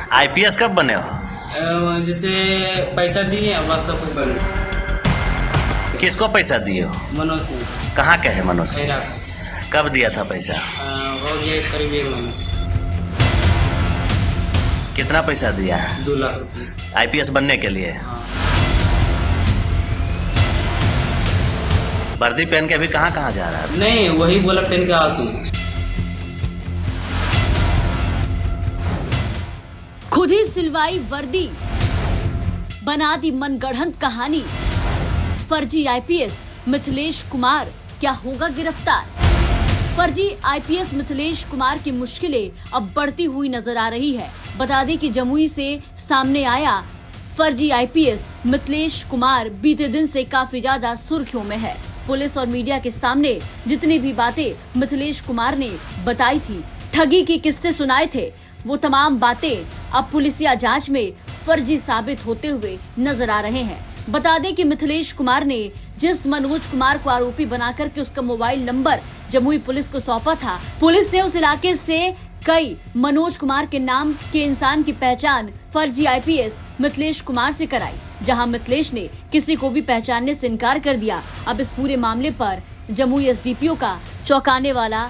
IPS कब बने हो? जैसे पैसा दिए बस सब कुछ बने। किसको पैसा दिए हो? मनोज सिंह। कहाँ के है मनोज सिंह? खैरा। कब दिया था पैसा? हो गया इस करीब 1 महीना। कितना पैसा दिया है? 2 लाख रुपये। आईपीएस बनने के लिए? हाँ। वर्दी पहन के अभी कहाँ कहाँ जा रहा है? नहीं, वही बोला पहन के आओ तुम। खुद ही सिलवाई वर्दी, बना दी मनगढ़ंत कहानी। फर्जी आईपीएस मिथिलेश कुमार क्या होगा गिरफ्तार? फर्जी आईपीएस मिथिलेश कुमार की मुश्किलें अब बढ़ती हुई नजर आ रही है। बता दें कि जमुई से सामने आया फर्जी आईपीएस मिथिलेश कुमार बीते दिन से काफी ज्यादा सुर्खियों में है। पुलिस और मीडिया के सामने जितनी भी बातें मिथिलेश कुमार ने बताई थी, ठगी के किस्से सुनाए थे, वो तमाम बातें अब पुलिसिया जांच में फर्जी साबित होते हुए नजर आ रहे हैं। बता दें कि मिथिलेश कुमार ने जिस मनोज कुमार को आरोपी बनाकर के उसका मोबाइल नंबर जमुई पुलिस को सौंपा था, पुलिस ने उस इलाके से कई मनोज कुमार के नाम के इंसान की पहचान फर्जी आईपीएस मिथिलेश कुमार से कराई, जहां मिथिलेश ने किसी को भी पहचानने से इनकार कर दिया। अब इस पूरे मामले पर जमुई एसडीपीओ का चौंकाने वाला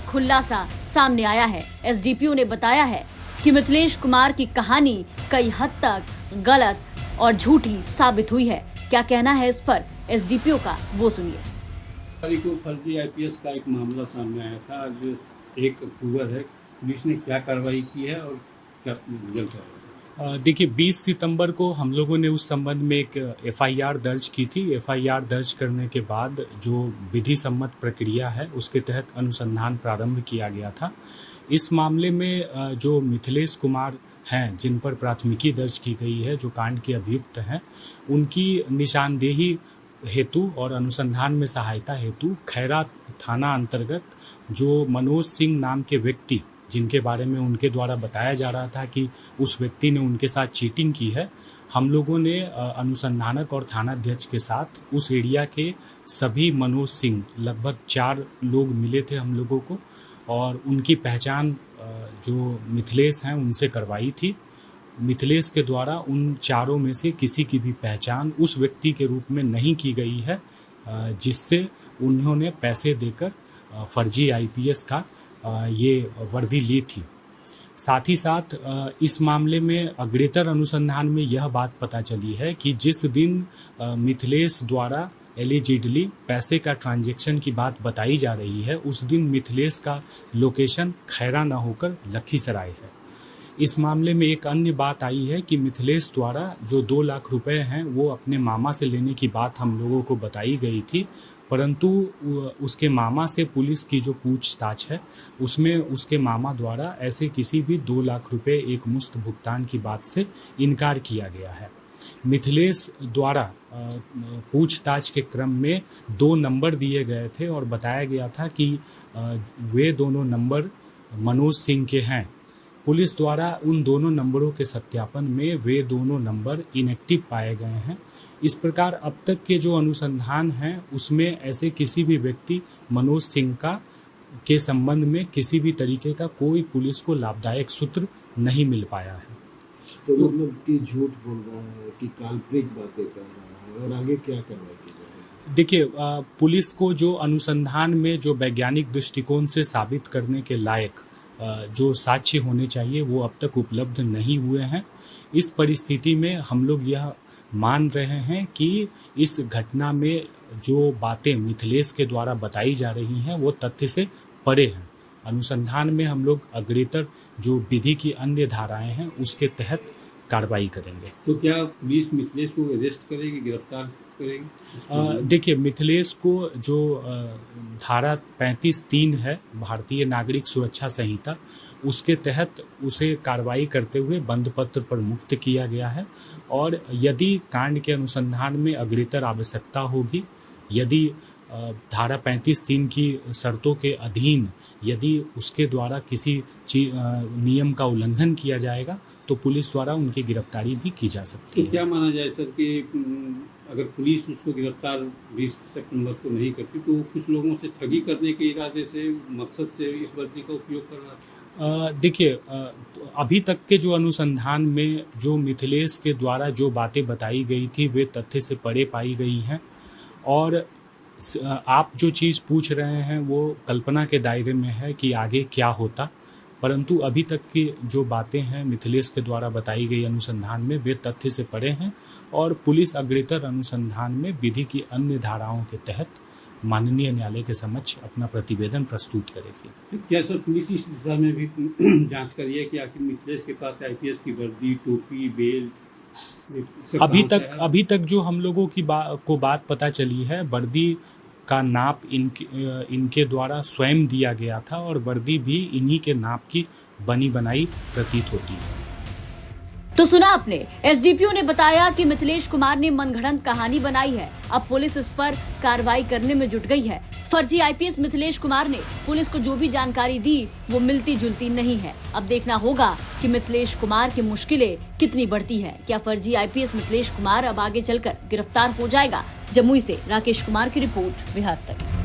खुलासा सामने आया है। एसडीपीओ ने बताया है कि मिथिलेश कुमार की कहानी कई हद तक गलत और झूठी साबित हुई है। क्या कहना है इस पर एसडीपीओ का, वो सुनिए। को फर्जी आईपीएस का एक मामला सामने आया था। आज 1 अक्टूबर है, पुलिस ने क्या कार्रवाई की है और क्या रिजल्ट है? देखिए, 20 सितंबर को हम लोगों ने उस संबंध में एक एफआईआर दर्ज की थी। एफआईआर दर्ज करने के बाद जो विधि सम्मत प्रक्रिया है उसके तहत अनुसंधान प्रारंभ किया गया था। इस मामले में जो मिथिलेश कुमार हैं, जिन पर प्राथमिकी दर्ज की गई है, जो कांड के अभियुक्त हैं, उनकी निशानदेही हेतु और अनुसंधान में सहायता हेतु खैरा थाना अंतर्गत जो मनोज सिंह नाम के व्यक्ति, जिनके बारे में उनके द्वारा बताया जा रहा था कि उस व्यक्ति ने उनके साथ चीटिंग की है, हम लोगों ने अनुसंधानक और थानाध्यक्ष के साथ उस एरिया के सभी मनोज सिंह, लगभग 4 लोग मिले थे हम लोगों को, और उनकी पहचान जो मिथिलेश हैं उनसे करवाई थी। मिथिलेश के द्वारा उन चारों में से किसी की भी पहचान उस व्यक्ति के रूप में नहीं की गई है जिससे उन्होंने पैसे देकर फर्जी आईपीएस का ये वर्दी ली थी। साथ ही साथ इस मामले में अग्रेतर अनुसंधान में यह बात पता चली है कि जिस दिन मिथिलेश द्वारा एलिजिडली पैसे का ट्रांजैक्शन की बात बताई जा रही है, उस दिन मिथिलेश का लोकेशन खैरा न होकर लखीसराय है। इस मामले में एक अन्य बात आई है कि मिथिलेश द्वारा जो 2 लाख रुपए हैं वो अपने मामा से लेने की बात हम लोगों को बताई गई थी, परंतु उसके मामा से पुलिस की जो पूछताछ है उसमें उसके मामा द्वारा ऐसे किसी भी 2 लाख रुपए एक मुश्त भुगतान की बात से इनकार किया गया है। मिथिलेश द्वारा पूछताछ के क्रम में 2 नंबर दिए गए थे और बताया गया था कि वे दोनों नंबर मनोज सिंह के हैं। पुलिस द्वारा उन दोनों नंबरों के सत्यापन में वे दोनों नंबर इनएक्टिव पाए गए हैं। इस प्रकार अब तक के जो अनुसंधान हैं उसमें ऐसे किसी भी व्यक्ति मनोज सिंह का के संबंध में किसी भी तरीके का कोई पुलिस को लाभदायक सूत्र नहीं मिल पाया है। तो मतलब कि झूठ बोल रहा है कि काल्पनिक बातें कर रहा है, और आगे क्या कार्रवाई की जाएगी? देखिए, पुलिस को जो अनुसंधान में जो वैज्ञानिक दृष्टिकोण से साबित करने के लायक जो साक्ष्य होने चाहिए वो अब तक उपलब्ध नहीं हुए हैं। इस परिस्थिति में हम लोग यह मान रहे हैं कि इस घटना में जो बातें मिथिलेश के द्वारा बताई जा रही हैं वो तथ्य से परे हैं। अनुसंधान में हम लोग अग्रेतर जो विधि की अन्य धाराएं हैं उसके तहत कार्रवाई करेंगे। तो क्या पुलिस मिथिलेश को अरेस्ट करेगी, गिरफ्तार करेगी? देखिए, मिथिलेश को जो धारा 35(3) है भारतीय नागरिक सुरक्षा संहिता, उसके तहत उसे कार्रवाई करते हुए बंद पत्र पर मुक्त किया गया है। और यदि कांड के अनुसंधान में अग्रेतर आवश्यकता होगी, यदि धारा 35(3) की शर्तों के अधीन यदि उसके द्वारा किसी नियम का उल्लंघन किया जाएगा तो पुलिस द्वारा उनकी गिरफ्तारी भी की जा सकती है। तो क्या माना जाए सर कि अगर पुलिस उसको गिरफ्तार 20 सितंबर को नहीं करती तो कुछ लोगों से ठगी करने के इरादे से, मकसद से इस वर्दी का उपयोग कर रहा है? देखिए, अभी तक के जो अनुसंधान में जो मिथिलेश के द्वारा जो बातें बताई गई थी वे तथ्य से परे पाई गई हैं, और आप जो चीज़ पूछ रहे हैं वो कल्पना के दायरे में है कि आगे क्या होता, परंतु अभी तक की जो बातें हैं मिथिलेश के द्वारा बताई गई अनुसंधान में वे तथ्य से परे हैं, और पुलिस अग्रेतर अनुसंधान में विधि की अन्य धाराओं के तहत माननीय न्यायालय के समक्ष अपना प्रतिवेदन प्रस्तुत करेगी। तो क्या सर पुलिस इस दिशा में भी जांच करी है कि आखिर मिथिलेश के पास आईपीएस की वर्दी, टोपी, बेल्ट अभी तक जो हम लोगों की बात पता चली है, वर्दी का नाप इनके द्वारा स्वयं दिया गया था, और वर्दी भी इन्हीं के नाप की बनी बनाई प्रतीत होती है। तो सुना आपने, एसडीपीओ ने बताया कि मिथिलेश कुमार ने मनगढ़ंत कहानी बनाई है। अब पुलिस इस पर कार्रवाई करने में जुट गई है। फर्जी आईपीएस मिथिलेश कुमार ने पुलिस को जो भी जानकारी दी वो मिलती जुलती नहीं है। अब देखना होगा कि मिथिलेश कुमार की मुश्किलें कितनी बढ़ती है। क्या फर्जी आईपीएस मिथिलेश कुमार अब आगे चलकर गिरफ्तार हो जाएगा? जमुई से राकेश कुमार की रिपोर्ट, बिहार तक।